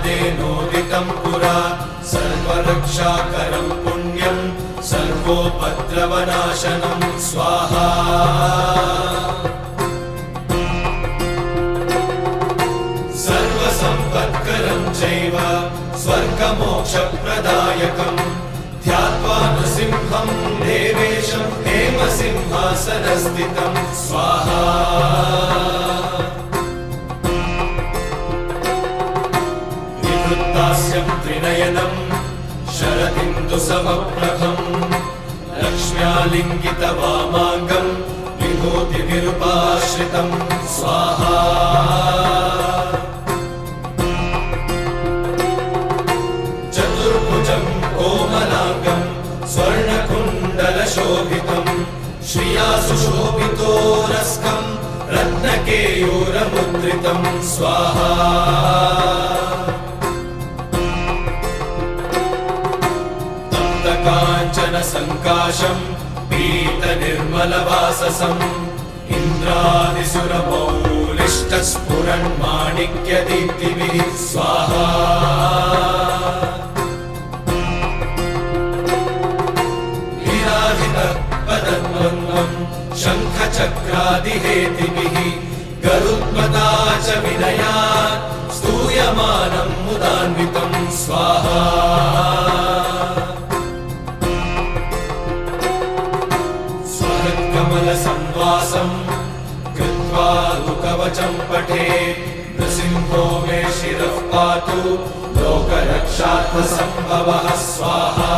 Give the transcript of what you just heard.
पादेनोदितं पुरा सर्वरक्षाकरं पुण्यं सर्वोपद्रवनाशनं स्वाहा सर्वसम्पत्करं चैव स्वर्गमोक्षप्रदायकं ध्यात्वा नृसिंहं देवेशं हेमसिंहासनस्थितं स्वाहा विवृत्तास्यं त्रिनयनं शरदिन्दुसमप्रभं लक्ष्म्यालिङ्गितवामाङ्गं विभूतिविरूपाश्रितं स्वाहा चतुर्भुजं कोमलाङ्गं स्वर्णकुण्डलशोभितं श्रिया सुशोभितोरस्कं रत्नकेयूरमुद्रितं स्वाहा काञ्चनसङ्काशं पीतनिर्मलवाससम् इन्द्रादिसुरमौलिष्टस्फुरन्माणिक्यदीप्तिभिः स्वाहा विराजितपदद्वन्द्वं शङ्खचक्रादिहेतिभिः गरुत्मता च विनयात् स्तूयमानं मुदान्वितं स्वाहा कमलसंवासं कृत्वा कवचं पठे नृसिंहो मे शिरः पातु लोकरक्षार्थसम्भवः स्वाहा